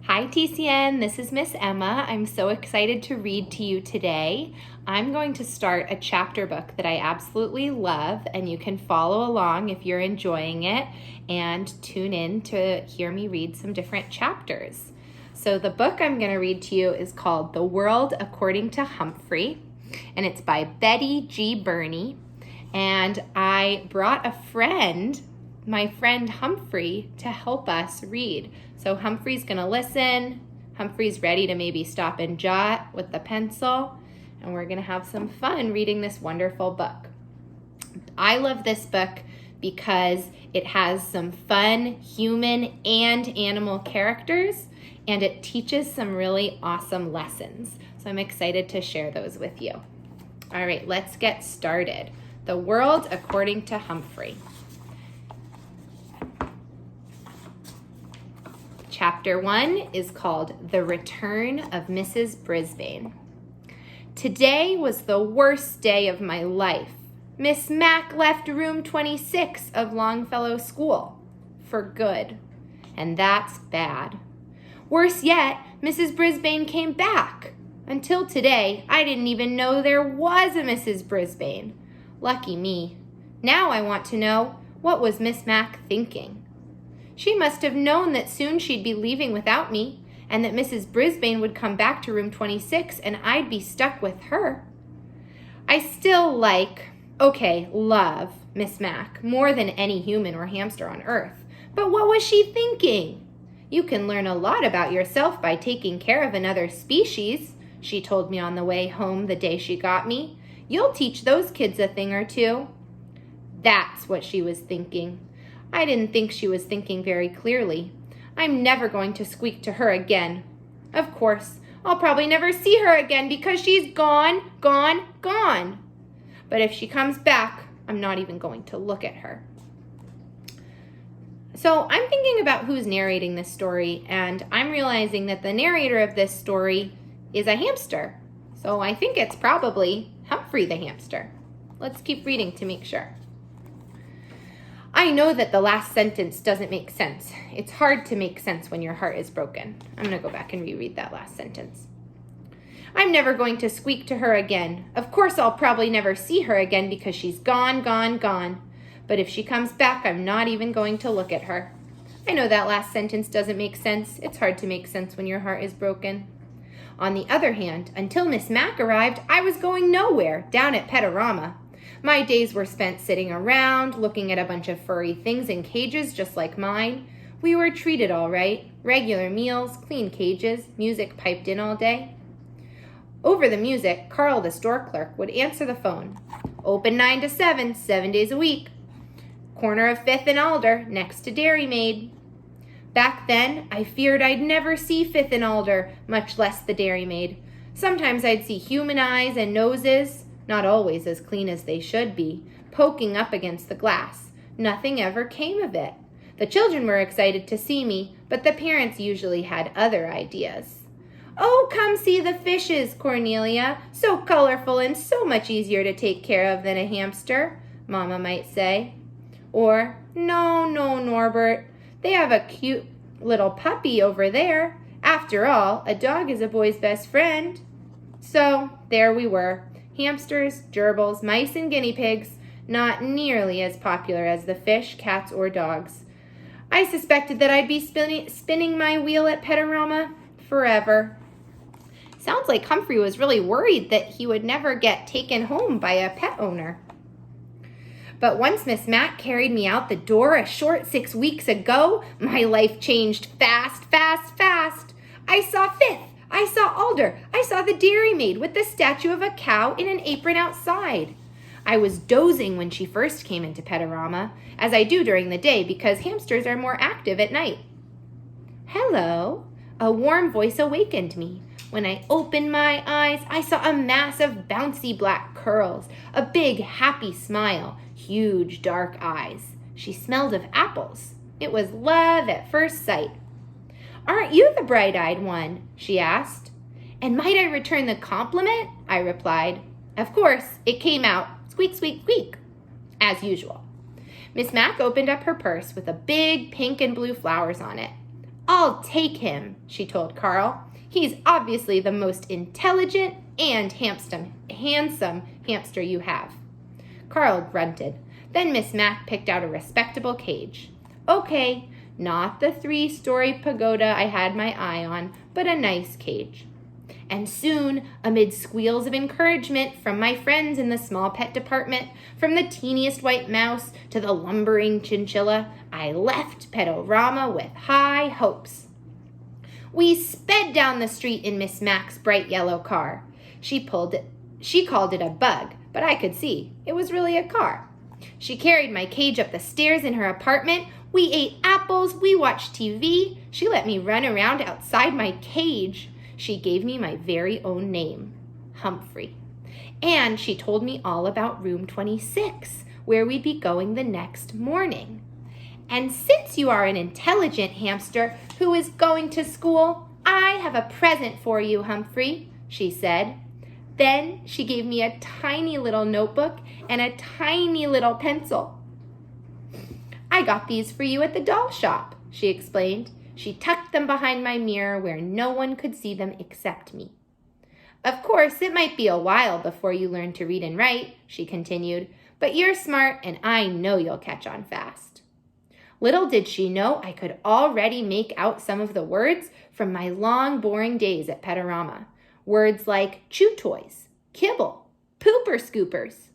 Hi TCN, this is Miss Emma. I'm so excited to read to you today. I'm going to start a chapter book that I absolutely love, and you can follow along if you're enjoying it and tune in to hear me read some different chapters. So the book I'm going to read to you is called The World According to Humphrey, and it's by Betty G. Burney. And I brought a friend, my friend Humphrey, to help us read. So Humphrey's gonna listen. Humphrey's ready to maybe stop and jot with the pencil, and we're gonna have some fun reading this wonderful book. I love this book because it has some fun human and animal characters, and it teaches some really awesome lessons. So I'm excited to share those with you. All right, let's get started. The World According to Humphrey. Chapter 1 is called The Return of Mrs. Brisbane. Today was the worst day of my life. Miss Mac left room 26 of Longfellow School for good, and that's bad. Worse yet, Mrs. Brisbane came back. Until today, I didn't even know there was a Mrs. Brisbane. Lucky me. Now I want to know, what was Miss Mac thinking? She must have known that soon she'd be leaving without me, and that Mrs. Brisbane would come back to room 26 and I'd be stuck with her. I still love Miss Mac more than any human or hamster on earth. But what was she thinking? You can learn a lot about yourself by taking care of another species, she told me on the way home the day she got me. You'll teach those kids a thing or two. That's what she was thinking. I didn't think she was thinking very clearly. I'm never going to squeak to her again. Of course, I'll probably never see her again because she's gone. But if she comes back, I'm not even going to look at her. So I'm thinking about who's narrating this story, and I'm realizing that the narrator of this story is a hamster. So I think it's probably Humphrey the hamster. Let's keep reading to make sure. I know that the last sentence doesn't make sense. It's hard to make sense when your heart is broken. I'm going to go back and reread that last sentence. I'm never going to squeak to her again. Of course, I'll probably never see her again because she's gone. But if she comes back, I'm not even going to look at her. I know that last sentence doesn't make sense. It's hard to make sense when your heart is broken. On the other hand, until Miss Mac arrived, I was going nowhere down at Petarama. My days were spent sitting around, looking at a bunch of furry things in cages just like mine. We were treated all right. Regular meals, clean cages, music piped in all day. Over the music, Carl, the store clerk, would answer the phone. Open 9 to 7, 7 days a week. Corner of 5th and Alder, next to Dairy Maid. Back then, I feared I'd never see 5th and Alder, much less the Dairy Maid. Sometimes I'd see human eyes and noses, not always as clean as they should be, poking up against the glass. Nothing ever came of it. The children were excited to see me, but the parents usually had other ideas. Oh, come see the fishes, Cornelia. So colorful and so much easier to take care of than a hamster, Mama might say. Or, no, Norbert. They have a cute little puppy over there. After all, a dog is a boy's best friend. So, there we were. Hamsters, gerbils, mice, and guinea pigs, not nearly as popular as the fish, cats, or dogs. I suspected that I'd be spinning my wheel at Petarama forever. Sounds like Humphrey was really worried that he would never get taken home by a pet owner. But once Miss Mac carried me out the door a short 6 weeks ago, my life changed fast. I saw 5th. I saw Alder. I saw the Dairy Maid with the statue of a cow in an apron outside. I was dozing when she first came into Petarama, as I do during the day because hamsters are more active at night. Hello. A warm voice awakened me. When I opened my eyes, I saw a mass of bouncy black curls, a big happy smile, huge dark eyes. She smelled of apples. It was love at first sight. Aren't you the bright-eyed one? She asked. And might I return the compliment? I replied. Of course, it came out, squeak, squeak, squeak, as usual. Miss Mac opened up her purse with a big pink and blue flowers on it. "I'll take him," she told Carl. "He's obviously the most intelligent and handsome hamster you have." Carl grunted. Then Miss Mac picked out a respectable cage. Okay, not the 3-story pagoda I had my eye on, but a nice cage. And soon, amid squeals of encouragement from my friends in the small pet department, from the teeniest white mouse to the lumbering chinchilla, I left Petorama with high hopes. We sped down the street in Miss Mac's bright yellow car. She called it a bug, but I could see it was really a car. She carried my cage up the stairs in her apartment. We ate apples, we watched TV. She let me run around outside my cage. She gave me my very own name, Humphrey. And she told me all about room 26, where we'd be going the next morning. And since you are an intelligent hamster who is going to school, I have a present for you, Humphrey, she said. Then she gave me a tiny little notebook and a tiny little pencil. I got these for you at the doll shop, she explained. She tucked them behind my mirror where no one could see them except me. Of course, it might be a while before you learn to read and write, she continued, but you're smart and I know you'll catch on fast. Little did she know I could already make out some of the words from my long, boring days at Petorama. Words like chew toys, kibble, pooper scoopers.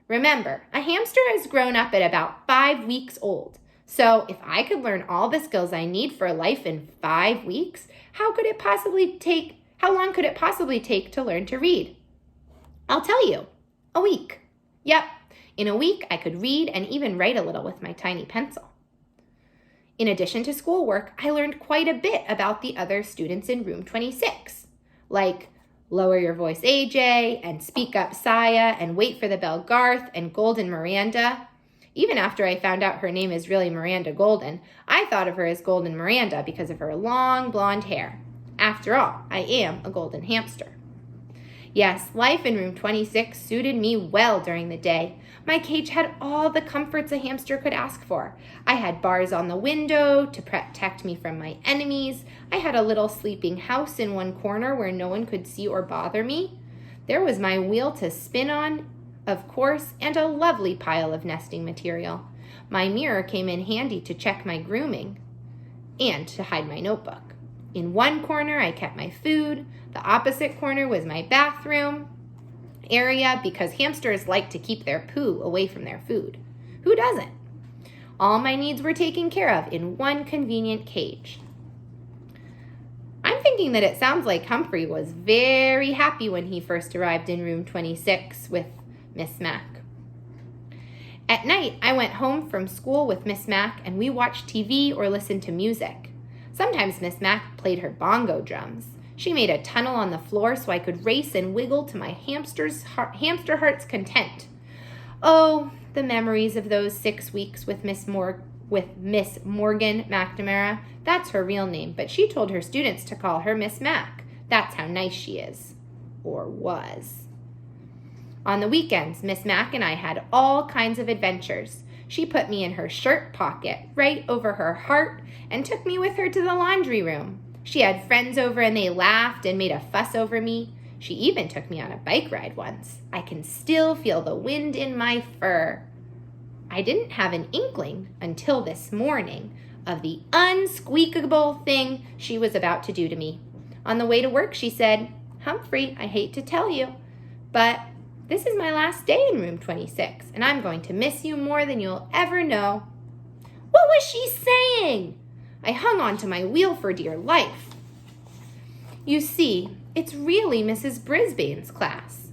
Remember, a hamster has grown up at about 5 weeks old. So if I could learn all the skills I need for life in 5 weeks, how long could it possibly take to learn to read? I'll tell you, a week. Yep, in a week I could read and even write a little with my tiny pencil. In addition to schoolwork, I learned quite a bit about the other students in room 26, like lower your voice AJ and speak up Saya and wait for the bell Garth and Golden Miranda. Even after I found out her name is really Miranda Golden, I thought of her as Golden Miranda because of her long blonde hair. After all, I am a golden hamster. Yes, life in room 26 suited me well during the day. My cage had all the comforts a hamster could ask for. I had bars on the window to protect me from my enemies. I had a little sleeping house in one corner where no one could see or bother me. There was my wheel to spin on, of course, and a lovely pile of nesting material. My mirror came in handy to check my grooming and to hide my notebook. In one corner, I kept my food. The opposite corner was my bathroom area because hamsters like to keep their poo away from their food. Who doesn't? All my needs were taken care of in one convenient cage. I'm thinking that it sounds like Humphrey was very happy when he first arrived in room 26 with Miss Mac. At night, I went home from school with Miss Mac and we watched TV or listened to music. Sometimes Miss Mac played her bongo drums. She made a tunnel on the floor so I could race and wiggle to my hamster heart's content. Oh, the memories of those 6 weeks with Miss Morgan McNamara. That's her real name, but she told her students to call her Miss Mac. That's how nice she is. Or was. On the weekends, Miss Mac and I had all kinds of adventures. She put me in her shirt pocket, right over her heart, and took me with her to the laundry room. She had friends over and they laughed and made a fuss over me. She even took me on a bike ride once. I can still feel the wind in my fur. I didn't have an inkling until this morning of the unsqueakable thing she was about to do to me. On the way to work, she said, "Humphrey, I hate to tell you, but this is my last day in room 26, and I'm going to miss you more than you'll ever know." What was she saying? I hung on to my wheel for dear life. You see, it's really Mrs. Brisbane's class.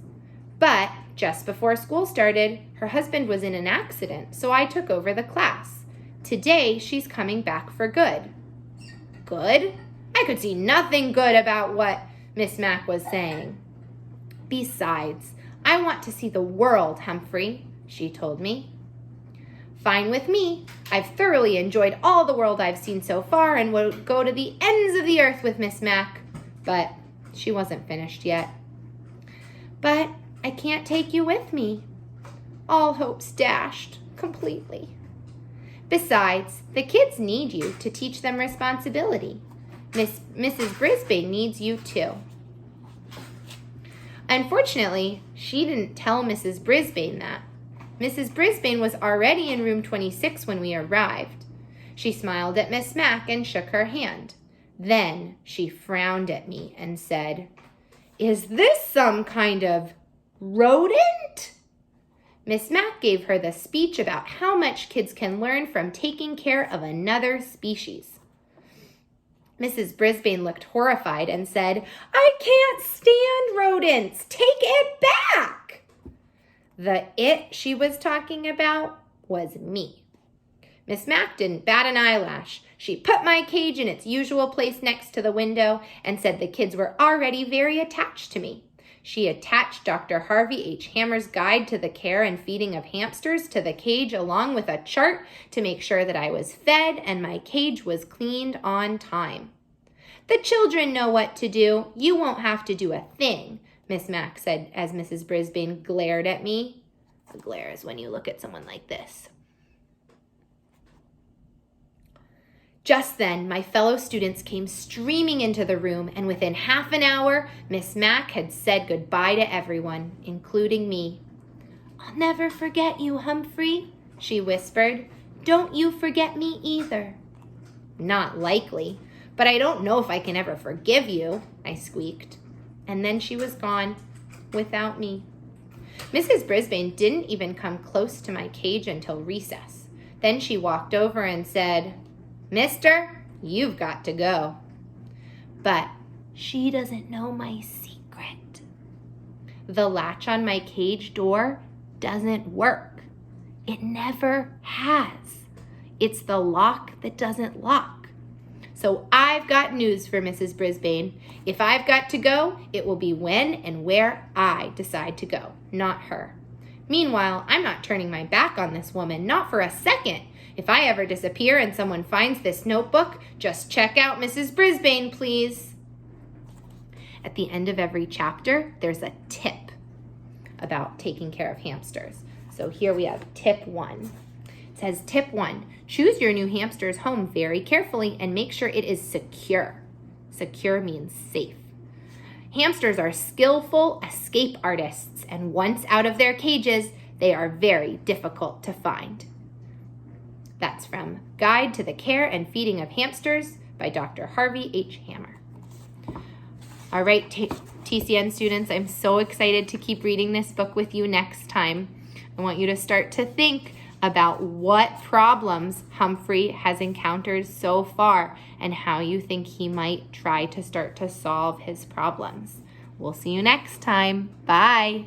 But just before school started, her husband was in an accident, so I took over the class. Today, she's coming back for good. Good? I could see nothing good about what Miss Mac was saying. Besides, I want to see the world, Humphrey, she told me. Fine with me. I've thoroughly enjoyed all the world I've seen so far and would go to the ends of the earth with Miss Mac. But she wasn't finished yet. But I can't take you with me. All hope's dashed completely. Besides, the kids need you to teach them responsibility. Mrs. Brisbane needs you too. Unfortunately, she didn't tell Mrs. Brisbane that. Mrs. Brisbane was already in room 26 when we arrived. She smiled at Miss Mack and shook her hand. Then she frowned at me and said, "Is this some kind of rodent?" Miss Mack gave her the speech about how much kids can learn from taking care of another species. Mrs. Brisbane looked horrified and said, "I can't stand rodents. Take it back." The it she was talking about was me. Miss Mack didn't bat an eyelash. She put my cage in its usual place next to the window and said the kids were already very attached to me. She attached Dr. Harvey H. Hammer's Guide to the Care and Feeding of Hamsters to the cage along with a chart to make sure that I was fed and my cage was cleaned on time. "The children know what to do. You won't have to do a thing," Miss Mack said as Mrs. Brisbane glared at me. A glare is when you look at someone like this. Just then, my fellow students came streaming into the room, and within half an hour, Miss Mack had said goodbye to everyone, including me. "I'll never forget you, Humphrey," she whispered. "Don't you forget me either." "Not likely, but I don't know if I can ever forgive you," I squeaked. And then she was gone, without me. Mrs. Brisbane didn't even come close to my cage until recess. Then she walked over and said, "Mister, you've got to go." But she doesn't know my secret. The latch on my cage door doesn't work. It never has. It's the lock that doesn't lock. So I've got news for Mrs. Brisbane. If I've got to go, it will be when and where I decide to go, not her. Meanwhile, I'm not turning my back on this woman, not for a second. If I ever disappear and someone finds this notebook, just check out Mrs. Brisbane, please. At the end of every chapter, there's a tip about taking care of hamsters. So here we have tip 1. It says, tip 1, choose your new hamster's home very carefully and make sure it is secure. Secure means safe. Hamsters are skillful escape artists, and once out of their cages, they are very difficult to find. That's from Guide to the Care and Feeding of Hamsters by Dr. Harvey H. Hammer. All right, TCN students, I'm so excited to keep reading this book with you next time. I want you to start to think about what problems Humphrey has encountered so far and how you think he might try to start to solve his problems. We'll see you next time. Bye.